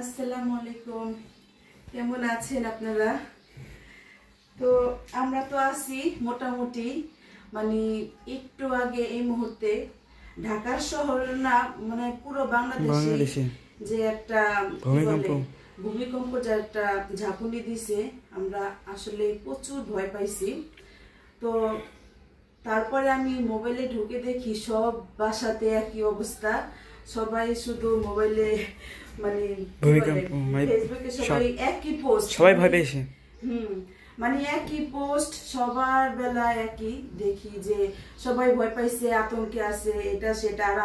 আসসালামু আলাইকুম, কেমন আছেন আপনারা? তো আমরা তো আছি মোটামুটি, মানে একটু আগে এই মুহূর্তে ঢাকার শহর না, মানে পুরো বাংলাদেশে যে একটা ভূমিকম্প যে একটা ঝাঁকুনি দিছে, আমরা আসলে প্রচুর ভয় পাইছি। তো তারপরে আমি মোবাইলে ঢুকে দেখি সব বাসাতে একই অবস্থা, সবাই শুধু মোবাইলে মানে ফেসবুকে সবাই একই পোস্ট, সবাই ভয় পেয়েছে। মানে একই পোস্ট, সবার বেলা একই দেখি যে সবাই ভয় পাইছে, আতঙ্কে আছে, এটা সেটা। আর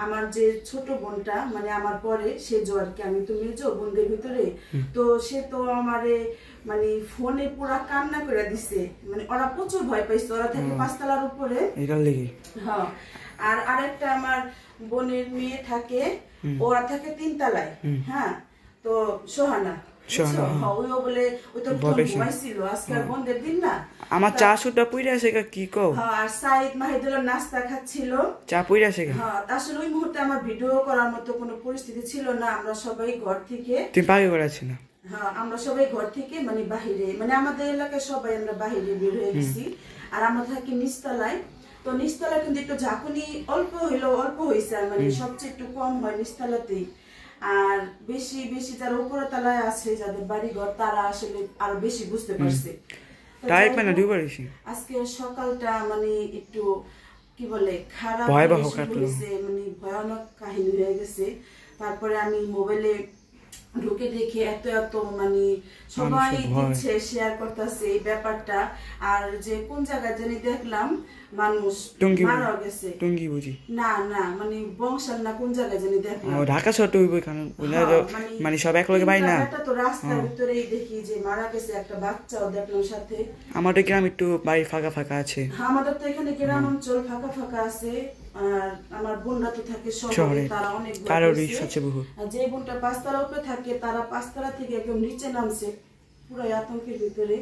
আমার যে ছোট বোনটা, মানে আমার পরে সে জ্বরকে, আমি তো মেজো বোনদের ভিতরে, তো সে তো আমারে মানে ফোনে পুরা কান্না করে দিছে, মানে ওরা প্রচুর ভয় পাইছে। ওরা থাকে 5 তলার উপরে, হ্যাঁ। আর আরেকটা আমার বোনের মেয়ে থাকে, ওরা থাকে 3 তলায়, হ্যাঁ। তো সোহানা আমার চা সুটা পুইরা আছে কি কও? আর সাইদ মাহিদুল্লাহ নাস্তা খাচ্ছিল, চা পুইরা আছে। হ্যাঁ, আসলে ওই মুহূর্তে আমার ভিডিও করার মতো কোনো পরিস্থিতি ছিল না। আমরা সবাই ঘর থেকে, তুমি পাগে করাছি না? হ্যাঁ, আমরা সবাই ঘর থেকে মানে বাহিরে, মানে আমাদের এলাকায় সবাই আমরা বাহিরে বের হয়ে গেছি। আর আমরা থাকি নিচতলায়। তো নিচতলায় কিন্তু একটু ঝাঁকুনি অল্প হয়েছে, আর মানে সবচেয়ে একটু কম হয় নিচতলাতেই। আর বেশি বেশি যারা উপরে তলায় আছে, যাদের বাড়ি ঘর, তারা আসলে আরো বেশি বুঝতে পারছে। আজকে সকালটা মানে একটু কি বলে খারাপ হয়েছে, মানে ভয়ানক কাহিনী হয়ে গেছে। তারপরে আমি মোবাইলে ঢুকে দেখে এত মানে সবাই দিচ্ছে, শেয়ার করতেছে এই ব্যাপারটা। আর যে কোন জায়গায় জানি দেখলাম মানুষ মারা গেছে, টঙ্গী বুঝি না মানে বংশাল না কোন জায়গায় জানি দেখলাম, ঢাকা শহর তো মানে সব এক লগে ভাই না, এটা তো রাস্তার ভিতরেই দেখি যে মারা গেছে একটা বাচ্চাও দেখলাম সাথে। আমাদের গ্রাম একটু বাড়ি ফাঁকা আছে, আমাদের তো এখানে গ্রাম অঞ্চল ফাঁকা আছে। আর আমার বোনরা তো থাকে শহরে, তারা অনেক যে বোনটা 5 তলার উপরে থাকে, তারা 5 তলা থেকে একদম নিচে নামছে, পুরো আতঙ্কের ভিতরে।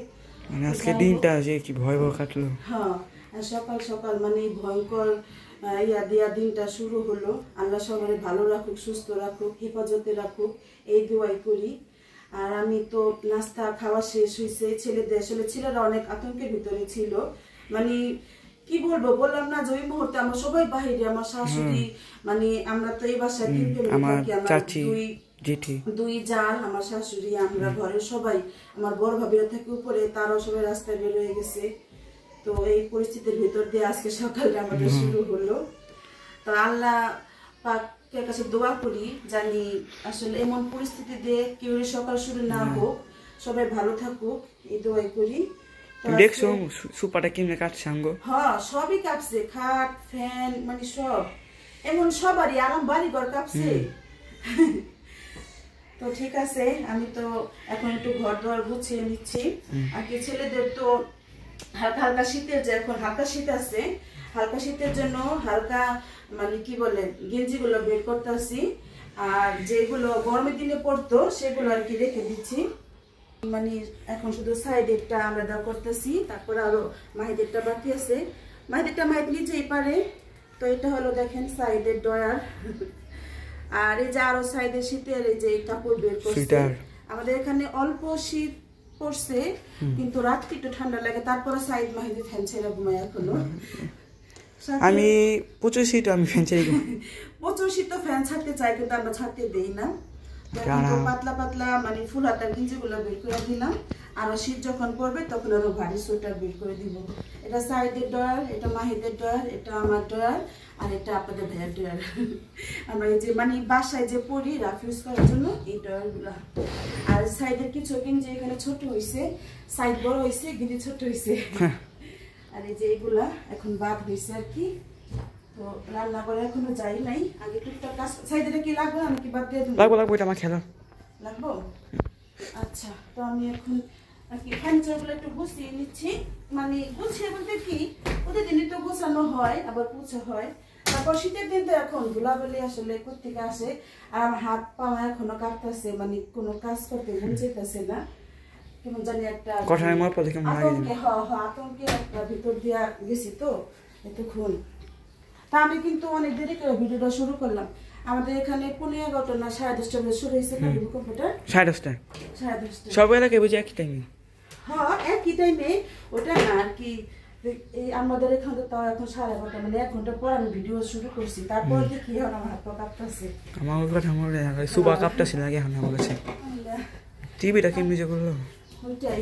মানে আজকে দিনটা যে কি ভয়াবহ কাটলো। হ্যাঁ, সকাল মানে ভয়ঙ্কর দিয়া দিনটা শুরু হলো। আল্লাহ সবাই ভালো রাখুক, সুস্থ রাখুক, হেফাজতে রাখুক, এই দোয়াই করি। আর আমি তো নাস্তা খাওয়া শেষ হয়েছে, ছেলেরা অনেক আতঙ্কের ভিতরে ছিল। মানে কি বলবো, বললাম না যে ওই মুহূর্তে আমরা সবাই বাহিরে, আমার শাশুড়ি, মানে আমরা তো এই বাসায় দুই জাল, আমার শাশুড়ি, আমরা ঘরের সবাই, আমার বড় ভাবিরা থাকে উপরে, তারাও সবাই রাস্তায় বের হয়ে গেছে। তো এই পরিস্থিতির ভিতর দিয়ে আজকে সকালটা আমাদের শুরু হলো। তো আল্লাহ পাকের কাছে দোয়া করি, জানি আসলে এমন পরিস্থিতি দিয়ে কেউ সকাল শুরু না হোক, সবাই ভালো থাকুক, এই দোয়াই করি। দেখছো সুপাটা কেমনে কাটছে আঙ্গ? হ্যাঁ, সবই কাঁপছে, খাট ফ্যান মানে সব, এমন সবারই আরাম বাড়ি ঘর কাঁপছে। তো ঠিক আছে, আমি তো এখন একটু ঘর দোয়ার গুছিয়ে নিচ্ছি। আর কি ছেলেদের তো হালকা শীতের, যে এখন হালকা শীত আছে, হালকা শীতের জন্য হালকা মানে কি বলে গেঞ্জি গুলো বের করতেছি। আর যেগুলো গরমের দিনে পড়তো সেগুলো আর কি রেখে দিচ্ছি। মানে এখন শুধু সাইডেরটা আলাদা করতেছি, তারপর আরো মাহিদেরটা বাকি আছে। মাহিদেরটা মাহিদ নিজেই পারে। তো এটা হলো দেখেন সাইডের ডয়ার। আর এই যে আরো সাইডের শীতের এই যে কাপড় বের করছে। আমাদের এখানে অল্প শীত পড়ছে, কিন্তু রাত্রি একটু ঠান্ডা লাগে। তারপরে সাইড মাহিদে ফ্যান ছেড়ে ঘুমায় এখনো। আমি প্রচুর শীত, আমি ফ্যান ছেড়ে ঘুমাই। প্রচুর শীত তো ফ্যান ছাড়তে চাই, কিন্তু আমরা ছাড়তে দেই না। পাতলা মানে ফুল হাতার গেঞ্জি গুলো বের করে দিলাম। আরো শীত যখন পড়বে তখন আরো ভারী সোয়েটার বের করে দিব। এটা সাইডের ডয়ার, এটা মাহিদের ডয়ার, এটা আমার ডয়ার, আর এটা আপনাদের ভাইয়ের ডয়ার। আমরা এই যে মানে বাসায় যে পরি রাফ ইউজ করার জন্য এই ডয়ার গুলা। আর সাইডের কিছু গেঞ্জি এখানে ছোট হয়েছে, সাইড বড় হয়েছে, গেঞ্জি ছোট হয়েছে। আর এই যে এগুলা এখন বাদ হয়েছে আর কি। তো রান্না করে এখনো যাই নাই, আগে টুকটাক কাজ। সাইডে কি লাগবে, আমি কি বাদ দিয়ে দেব? লাগবো, এটা আমার খেলা লাগবো। আচ্ছা, তো আমি এখন আর কি ফার্নিচার গুলো একটু গুছিয়ে নিচ্ছি। মানে গুছিয়ে বলতে কি, প্রতিদিনই তো গোছানো হয়, আবার পুছা হয়। তারপর শীতের দিন তো এখন ধুলাবালি আসলে কোত্থেকে আসে। আর আমার হাত পা এখনো কাঁপতেছে, মানে কোনো কাজ করতে মন চাইতেছে না, কেমন জানি একটা আতঙ্কে একটা ভিতর দিয়া গেছি তো এতক্ষণ। তা আমি কিন্তু অনেক দেরি করে ভিডিওটা শুরু করলাম। আমাদের এখানে 11:15 না 10:30 বাজে শুরু হয়েছে না ভূমিকম্পটা। 10:30 10:30 সব এলাকায় বুঝি একই টাইমে। হ্যাঁ একই টাইমে, ওটা না আর কি এই আমাদের এখানে তো এখন 12:30 মানে 1 ঘন্টা পর আমি ভিডিও শুরু করছি, তারপর দেখি এখন আমার হাত পা কাঁপতেছে। আমার কথা মনে হয় সুবা কাঁপতেছিল আগে এখন আমার কাছে। টিভিটা কেমনি যে করলো ওইটাই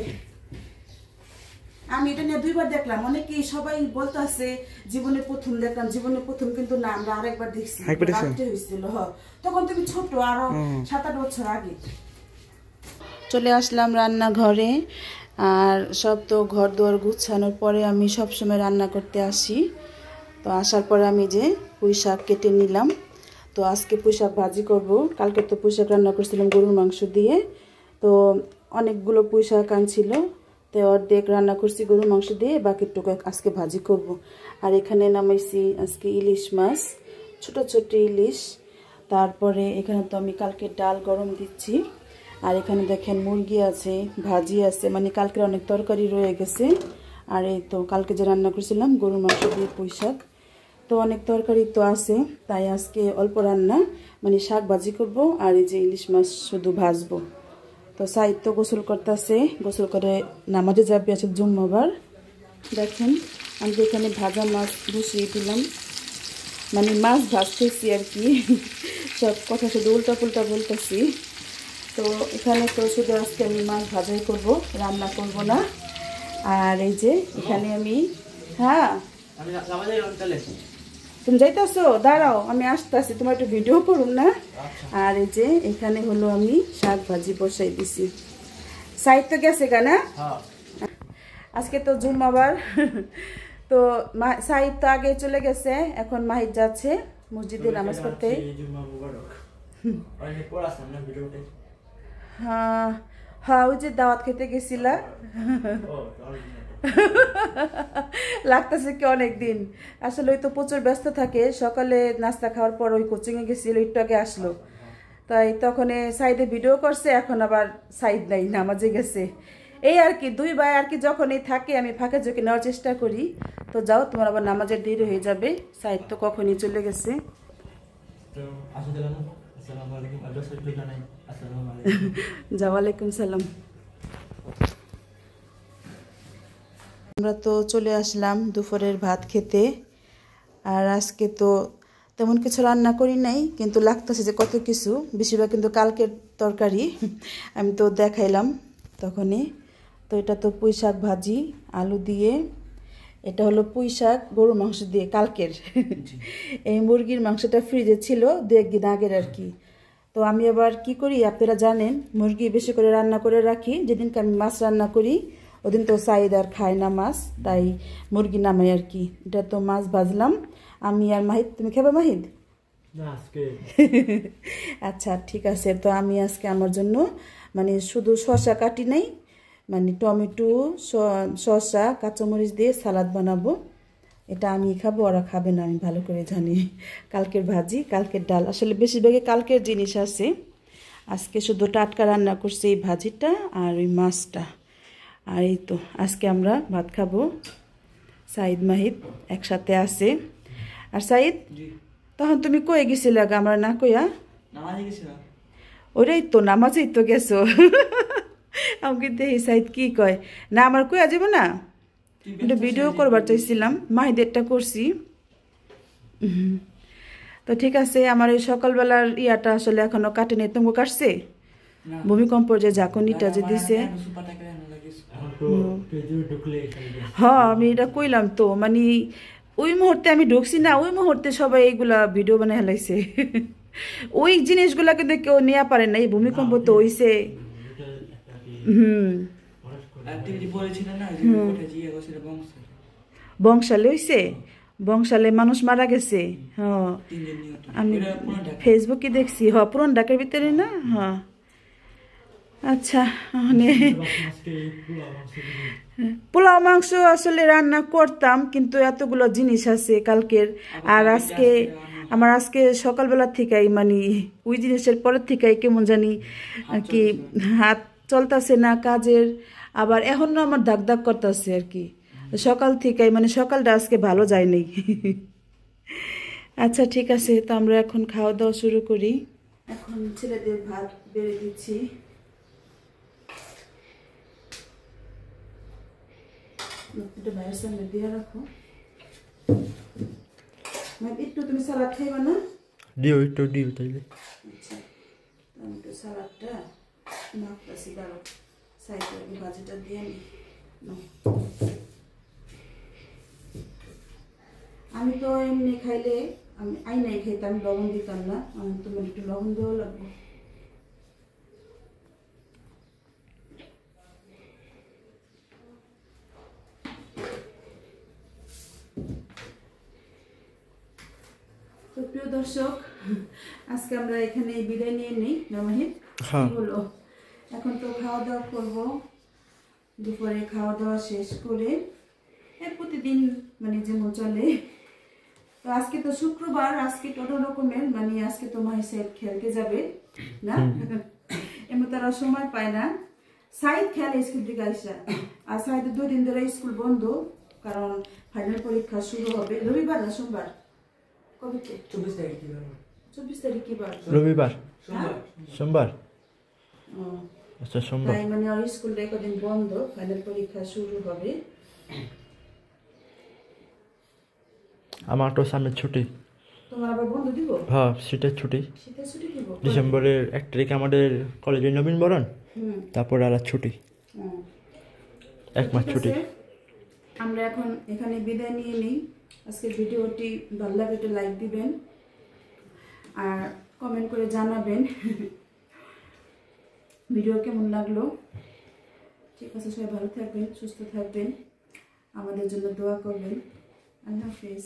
আমি এটা নিয়ে 2বার দেখলাম, অনেকেই সবাই বলতেছে জীবনে প্রথম দেখলাম, জীবনে প্রথম কিন্তু না, আমরা আরেকবার দেখছি, রাত্রে হয়েছিল। তখন তুমি ছোট, আরো 7-8 বছর আগে। চলে আসলাম রান্নাঘরে, আর সব তো ঘর দুয়ার গুছানোর পরে আমি সব সময় রান্না করতে আসি। তো আসার পরে আমি যে পুঁই শাক কেটে নিলাম। তো আজকে পুঁই শাক ভাজি করব। কালকে তো পুঁই শাক রান্না করছিলাম গরুর মাংস দিয়ে, তো অনেকগুলো পুঁই শাক আনছিল, তো অর্ধেক রান্না করছি গরুর মাংস দিয়ে, বাকিটুকু আজকে ভাজি করব। আর এখানে নামাইছি আজকে ইলিশ মাছ, ছোট ছোট ইলিশ। তারপরে এখানে তো আমি কালকে ডাল গরম দিচ্ছি। আর এখানে দেখেন মুরগি আছে, ভাজি আছে, মানে কালকের অনেক তরকারি রয়ে গেছে। আর এই তো কালকে যে রান্না করছিলাম গরুর মাংস দিয়ে পুঁই শাক, তো অনেক তরকারি তো আছে, তাই আজকে অল্প রান্না, মানে শাক ভাজি করব আর এই যে ইলিশ মাছ শুধু ভাজবো। তো সাইদ তো গোসল করতেছে, গোসল করে নামাজে যাবে, আছে জুম্মাবার। দেখেন আমি এখানে ভাজা মাছ বসিয়ে দিলাম, মানে মাছ ভাজতেছি আর কি, সব কথা শুধু উল্টা পুল্টা বলতেছি। তো এখানে তো শুধু আজকে আমি মাছ ভাজাই করব, রান্না করব না। আর এই যে এখানে আমি, হ্যাঁ তুমি যাইতেছো, দাঁড়াও আমি আসতেছি, তোমার একটু ভিডিও করুন না। আর এই যে এখানে হলো আমি শাক ভাজি বসাই দিছি। সাইড তো গেছে গানা, আজকে তো জুম্মাবার, তো সাইদ তো আগে চলে গেছে, এখন মাহিদ যাচ্ছে মসজিদে নামাজ পড়তে। হ্যাঁ হ্যাঁ, ওই যে দাওয়াত খেতে গেছিলা, লাগতেছে কি অনেক দিন। আসলে ওই তো প্রচুর ব্যস্ত থাকে, সকালে নাস্তা খাওয়ার পর ওই কোচিংয়ে গেছিল, একটু আগে আসলো, তাই তখন সাইডে ভিডিও করছে, এখন আবার সাইড নাই, নামাজে গেছে। এই আর কি 2 ভাই আর কি, যখনই থাকে আমি ফাঁকে ঝুঁকে নেওয়ার চেষ্টা করি। তো যাও, তোমার আবার নামাজের দেরি হয়ে যাবে, সাইড তো কখনই চলে গেছে। ওয়ালাইকুম সালাম। আমরা তো চলে আসলাম দুপুরের ভাত খেতে। আর আজকে তো তেমন কিছু রান্না করি নাই, কিন্তু লাগতেছে যে কত কিছু, বেশিরভাগ কিন্তু কালকের তরকারি আমি তো দেখাইলাম তখনই। তো এটা তো পুঁই শাক ভাজি আলু দিয়ে, এটা হলো পুঁই শাক গরুর মাংস দিয়ে কালকের। এই মুরগির মাংসটা ফ্রিজে ছিল 2-1 দিন আগের আর কি। তো আমি আবার কি করি আপনারা জানেন, মুরগি বেশি করে রান্না করে রাখি, যেদিনকে আমি মাছ রান্না করি ওদিন তো সাইদ আর খায় না মাছ, তাই মুরগি নামাই আর কি। এটা তো মাছ ভাজলাম আমি আর মাহিদ, তুমি খাবে মাহিদ? আচ্ছা ঠিক আছে, তো আমি আজকে আমার জন্য মানে শুধু শসা কাটি নাই, মানে টমেটো শসা কাঁচামরিচ দিয়ে সালাদ বানাবো, এটা আমি খাবো, ওরা খাবে না আমি ভালো করে জানি। কালকের ভাজি কালকের ডাল, আসলে বেশিরভাগই কালকের জিনিস আছে, আজকে শুধু টাটকা রান্না করছি এই ভাজিটা আর ওই মাছটা। আর এই তো আজকে আমরা ভাত খাবো, সাইদ মাহিদ একসাথে আছে। আর সাইদ তখন তুমি কয়ে গেছিলে আমরা না কইয়া? ওরাই তো নামাজেই তো গেছো। আমাকে দেখি সাইদ কি কয়, না আমার কইয়া যাবো না, একটা ভিডিও করবার চাইছিলাম, মাহিদেরটা করছি। তো ঠিক আছে, আমার এই সকালবেলার ইয়াটা আসলে এখনো কাটেনি, তোমাকে কাটছে? ভূমিকম্পর যে ঝাঁকুনিটা যে দিছে, হ্যাঁ আমি এটা কইলাম তো, মানে ওই মুহূর্তে আমি ঢুকছি না, ওই মুহূর্তে সবাই এইগুলা ভিডিও বানাই হেলাইছে। ওই জিনিসগুলা কিন্তু কেউ নেওয়া পারে না, এই ভূমিকম্প তো হইছে। বংশালে হইছে, বংশালে মানুষ মারা গেছে। হ্যাঁ আমি ফেসবুকে দেখছি, হ্যাঁ পুরান ঢাকার ভিতরে না। হ্যাঁ আচ্ছা, মানে পোলাও মাংস আসলে রান্না করতাম, কিন্তু এতগুলো জিনিস আছে কালকের। আর আজকে আমার আজকে সকালবেলা থেকেই মানে ওই জিনিসের পরের থেকেই কেমন জানি কি হাত চলতেছে না কাজের, আবার এখনো আমার দাগ দাগ করতেছে আর কি সকাল থেকেই, মানে সকালটা আজকে ভালো যায় নাই। আচ্ছা ঠিক আছে, তো আমরা এখন খাওয়া দাওয়া শুরু করি। এখন ছেলেদের ভাত বেড়ে দিচ্ছি। একটু ভাইয়ের সামনে দিয়ে রাখো। একটু তুমি সালাদ খাইবা না? দিও একটু দিও তাইলে। আচ্ছা, আমি তো সালাদটা মাখতেছি, দাঁড়ো সাইডে আগে ভাজিটা দিয়ে নি। আমি তো এমনি খাইলে আমি আইনাই খাইতাম, লবণ দিতাম না। আমি তোমার একটু লবণ দেওয়া লাগবো। তো প্রিয় দর্শক, আজকে আমরা এখানে বিদায় নিয়ে নিই। নামাহিদ হলো, এখন তো খাওয়া দাওয়া করবো। দুপুরে খাওয়া দাওয়া শেষ করে প্রতিদিন মানে যেমন চলে। তো আজকে তো শুক্রবার, আজকে টোটো রকমের মানে আজকে তো মাহিসাইদ খেলতে যাবে না, এমন তারা সময় পায় না। সাইদ খেলে স্কুল থেকে আসা, আর সাইদ 2 দিন ধরে স্কুল বন্ধ, কারণ ফাইনাল পরীক্ষা শুরু হবে রবিবার না সোমবার? কবে? 24 তারিখ। 24 তারিখ কি বার? রবিবার। সোমবার। আচ্ছা সোমবার। তাই মানে আর স্কুল কদিন বন্ধ, ফাইনাল পরীক্ষা শুরু হবে। আমার তো সামনে ছুটি। তোমার আবার বন্ধ দিব? হ্যাঁ, শীতের ছুটি। শীতের ছুটি দিব ডিসেম্বরের 1 তারিখে আমাদের কলেজে নবীনবরণ, তারপর আর ছুটি, 1 মাস ছুটি। আমরা এখন এখানে বিদায় নিয়ে নিই। আজকের ভিডিওটি ভালো লাগে একটু লাইক দিবেন আর কমেন্ট করে জানাবেন ভিডিও কেমন লাগলো। ঠিক আছে, সবাই ভালো থাকবেন, সুস্থ থাকবেন, আমাদের জন্য দোয়া করবেন। আল্লাহ হাফেজ।